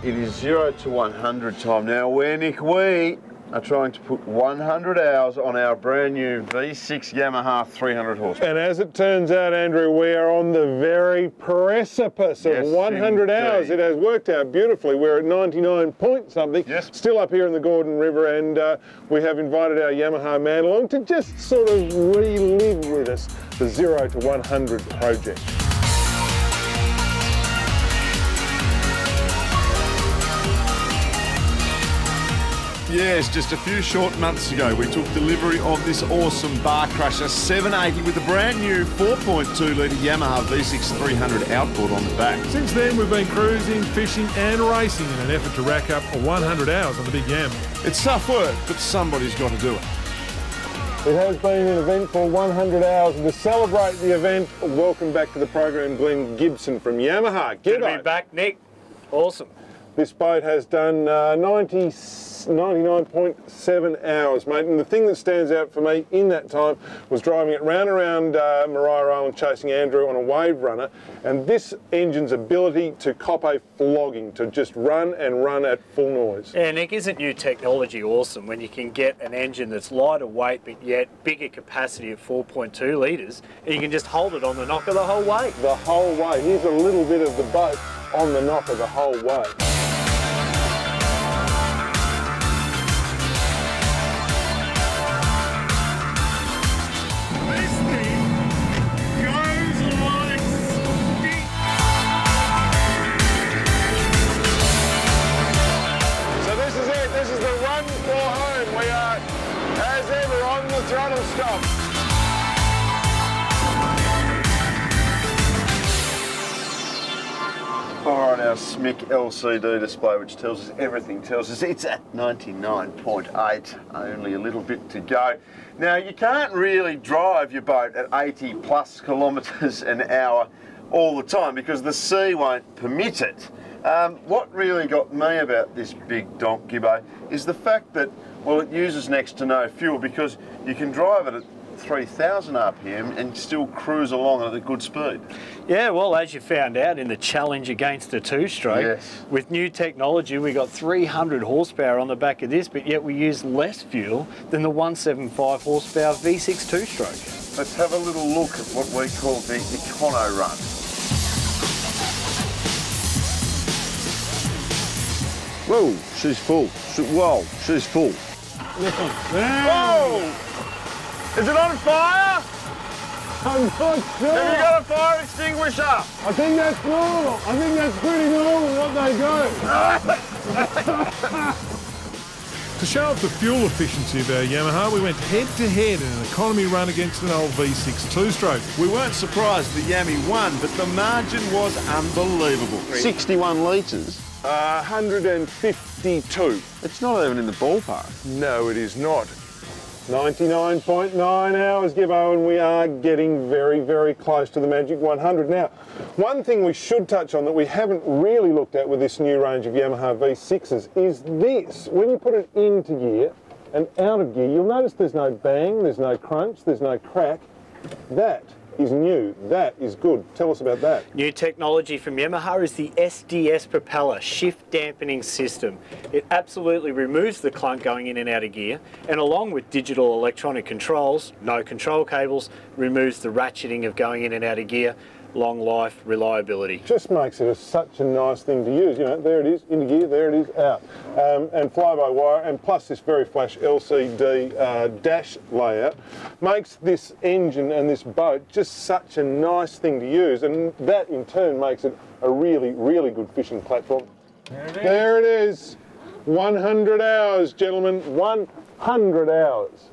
it is 0 to 100 time now, where, Nick, we are trying to put 100 hours on our brand new V6 Yamaha 300 horsepower. And as it turns out, Andrew, we are on the very precipice of 100 hours. It has worked out beautifully. We're at 99 point something, still up here in the Gordon River, and we have invited our Yamaha man along to just sort of relive with us the 0 to 100 project. Yes, just a few short months ago, we took delivery of this awesome bar crusher 780 with a brand new 4.2 litre Yamaha V6 300 outboard on the back. Since then, we've been cruising, fishing and racing in an effort to rack up 100 hours on the big Yam. It's tough work, but somebody's got to do it. It has been an eventful 100 hours, and to celebrate the event, welcome back to the program, Glenn Gibson from Yamaha. Good to be back, Nick. Awesome. This boat has done 99.7 hours, mate, and the thing that stands out for me in that time was driving it round around Maria Island chasing Andrew on a wave runner, and this engine's ability to cop a flogging, to just run and run at full noise. Yeah, Nick, isn't new technology awesome when you can get an engine that's lighter weight but yet bigger capacity at 4.2 litres, and you can just hold it on the knocker the whole way? The whole way. Here's a little bit of the boat on the knocker the whole way. Throttle stop. Alright, our SMIC LCD display, which tells us everything, tells us it's at 99.8, only a little bit to go. Now, you can't really drive your boat at 80 plus kilometres an hour all the time because the sea won't permit it. What really got me about this big donk gibbo is the fact that, well, it uses next to no fuel because you can drive it at 3,000 RPM and still cruise along at a good speed. Yeah, well, as you found out in the challenge against the two-stroke, with new technology, we got 300 horsepower on the back of this, but yet we use less fuel than the 175 horsepower V6 two-stroke. Let's have a little look at what we call the econo run. Whoa, she's full. Whoa, she's full. Whoa! Is it on fire? I'm not sure. Have you got a fire extinguisher? I think that's normal. I think that's pretty normal what they go. To show off the fuel efficiency of our Yamaha, we went head-to-head in an economy run against an old V6 two-stroke. We weren't surprised the Yami won, but the margin was unbelievable. 61 litres. 152. It's not even in the ballpark. No, it is not. 99.9 hours, Gibbo, and we are getting very, very close to the magic 100. Now, one thing we should touch on that we haven't really looked at with this new range of Yamaha V6s is this. When you put it into gear and out of gear, you'll notice there's no bang, there's no crunch, there's no crack. That is new. That is good. Tell us about that. New technology from Yamaha is the SDS propeller shift dampening system. It absolutely removes the clunk going in and out of gear, and along with digital electronic controls, no control cables, removes the ratcheting of going in and out of gear. Long life, reliability. Just makes it such a nice thing to use. You know, there it is, into gear, there it is, out. And fly-by-wire, and plus this very flash LCD dash layout, makes this engine and this boat just such a nice thing to use, and that in turn makes it a really, really good fishing platform. There it is. 100 hours, gentlemen, 100 hours.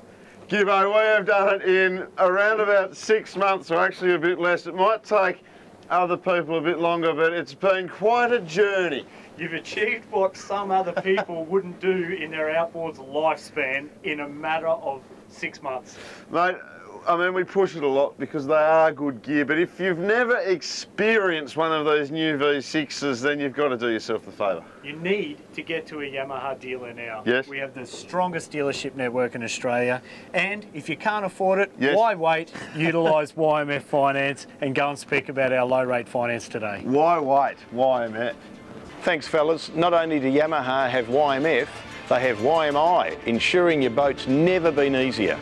Gibbo, we have done it in around about 6 months, or actually a bit less. It might take other people a bit longer, but it's been quite a journey. You've achieved what some other people wouldn't do in their outboards lifespan in a matter of 6 months. Mate, I mean, we push it a lot because they are good gear, but if you've never experienced one of these new V6s, then you've got to do yourself the favour. You need to get to a Yamaha dealer now. Yes. We have the strongest dealership network in Australia, and if you can't afford it, yes, why wait? Utilise YMF Finance and go and speak about our low rate finance today. Why wait? YMF. Thanks fellas. Not only do Yamaha have YMF, they have YMI. Insuring your boat's never been easier.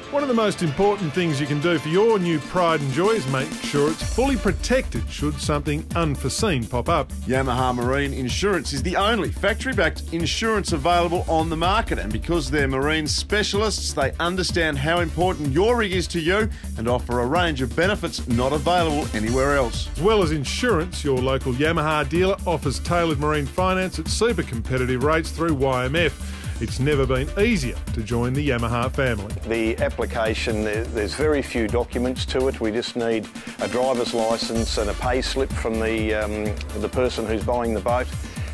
One of the most important things you can do for your new pride and joy is make sure it's fully protected should something unforeseen pop up. Yamaha Marine Insurance is the only factory-backed insurance available on the market, and because they're marine specialists, they understand how important your rig is to you and offer a range of benefits not available anywhere else. As well as insurance, your local Yamaha dealer offers tailored marine finance at super competitive rates through YMF. It's never been easier to join the Yamaha family. The application, there's very few documents to it. We just need a driver's licence and a pay slip from the person who's buying the boat,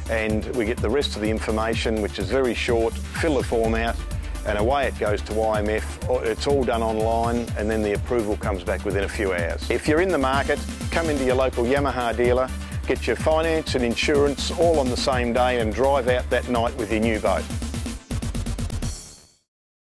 and we get the rest of the information, which is very short, fill the form out, and away it goes to YMF. It's all done online, and then the approval comes back within a few hours. If you're in the market, come into your local Yamaha dealer, get your finance and insurance all on the same day, and drive out that night with your new boat.